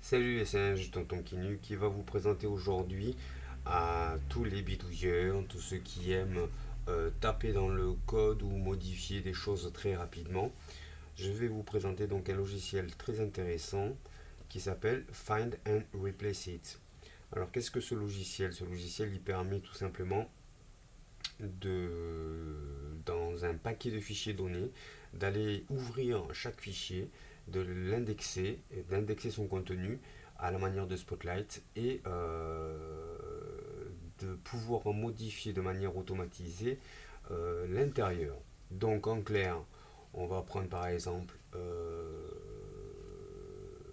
Salut les singes, Tonton Kinu qui va vous présenter aujourd'hui à tous les bidouilleurs, tous ceux qui aiment taper dans le code ou modifier des choses très rapidement. Je vais vous présenter donc un logiciel très intéressant qui s'appelle Find and Replace It. Alors qu'est-ce que ce logiciel? Ce logiciel il permet tout simplement de, dans un paquet de fichiers donnés, d'aller ouvrir chaque fichier, de l'indexer, d'indexer son contenu à la manière de Spotlight et de pouvoir modifier de manière automatisée l'intérieur. Donc en clair, on va prendre par exemple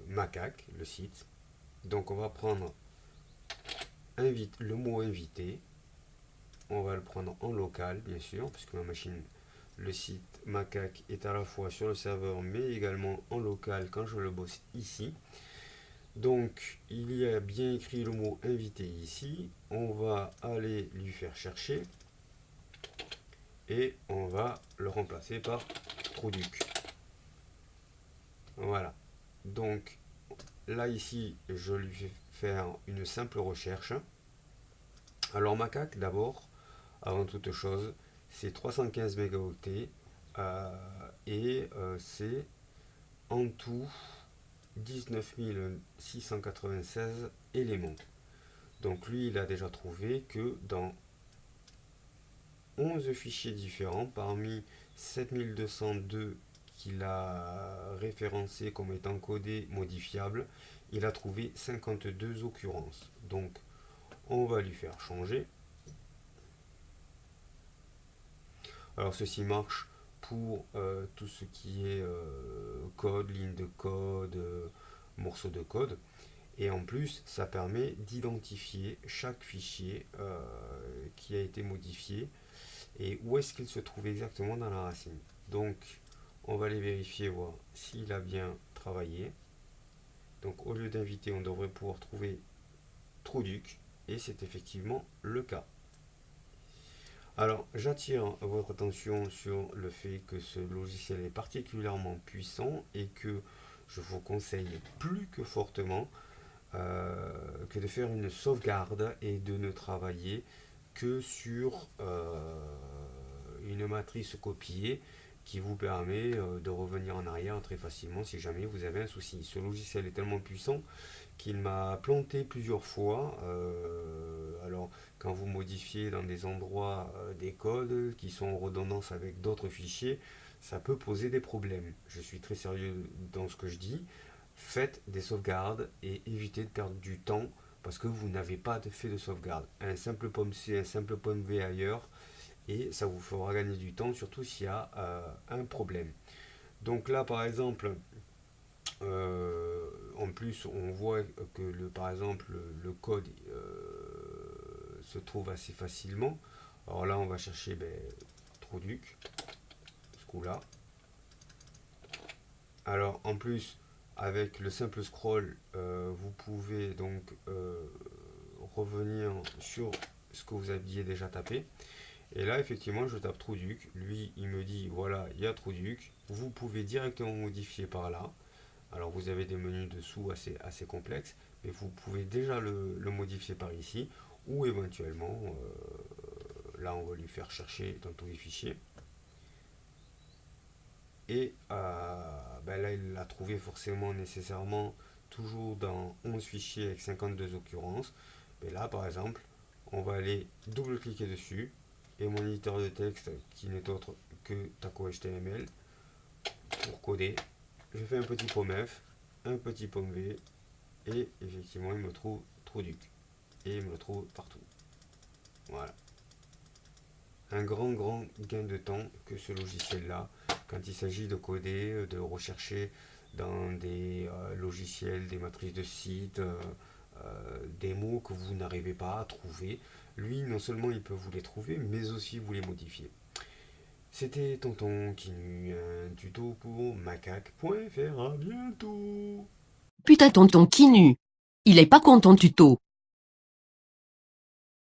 Macaque, le site. Donc on va prendre le mot invité, on va le prendre en local, bien sûr, puisque ma machine, le site Macaque est à la fois sur le serveur, mais également en local quand je le bosse ici. Donc, il y a bien écrit le mot invité ici. On va aller lui faire chercher et on va le remplacer par Trouduc. Voilà. Donc, là, ici, je lui fais faire une simple recherche. Alors, Macaque, d'abord, avant toute chose, c'est 315 mégaoctets c'est en tout 19 696 éléments. Donc lui, il a déjà trouvé que dans 11 fichiers différents, parmi 7202 qu'il a référencés comme étant codés modifiables, il a trouvé 52 occurrences. Donc on va lui faire changer. Alors ceci marche pour tout ce qui est code, ligne de code, morceau de code. Et en plus, ça permet d'identifier chaque fichier qui a été modifié et où est-ce qu'il se trouve exactement dans la racine. Donc, on va aller vérifier, voir s'il a bien travaillé. Donc, au lieu d'inviter, on devrait pouvoir trouver Trouduc et c'est effectivement le cas. Alors, j'attire votre attention sur le fait que ce logiciel est particulièrement puissant et que je vous conseille plus que fortement que de faire une sauvegarde et de ne travailler que sur une matrice copiée qui vous permet de revenir en arrière très facilement si jamais vous avez un souci. Ce logiciel est tellement puissant qu'il m'a planté plusieurs fois. Alors, quand vous modifiez dans des endroits des codes qui sont en redondance avec d'autres fichiers, ça peut poser des problèmes. Je suis très sérieux dans ce que je dis. Faites des sauvegardes et évitez de perdre du temps parce que vous n'avez pas fait de sauvegarde. Un simple pomme C, un simple pomme V ailleurs et ça vous fera gagner du temps, surtout s'il y a un problème. Donc là, par exemple, en plus, on voit que par exemple, le code se trouve assez facilement. Alors là, on va chercher Trouduc, ce coup-là. Alors en plus, avec le simple scroll, vous pouvez donc revenir sur ce que vous aviez déjà tapé. Et là, effectivement, je tape Trouduc. Lui, il me dit, voilà, il y a Trouduc. Vous pouvez directement modifier par là. Alors, vous avez des menus dessous assez complexes, mais vous pouvez déjà le modifier par ici. Ou éventuellement, là, on va lui faire chercher dans tous les fichiers. Et là, il l'a trouvé forcément nécessairement toujours dans 11 fichiers avec 52 occurrences. Mais là, par exemple, on va aller double-cliquer dessus. Et mon éditeur de texte, qui n'est autre que Taco HTML, pour coder, je fais un petit pomme F, un petit pomme V, et effectivement, il me trouve Trouduc. Et il me le trouve partout. Voilà. Un grand gain de temps que ce logiciel-là, quand il s'agit de coder, de rechercher dans des logiciels, des matrices de sites, des mots que vous n'arrivez pas à trouver. Lui, non seulement il peut vous les trouver, mais aussi vous les modifier. C'était Tonton qui eut un tuto pour macaque.fr. À bientôt. Putain tonton Kinu. Il est pas content tuto.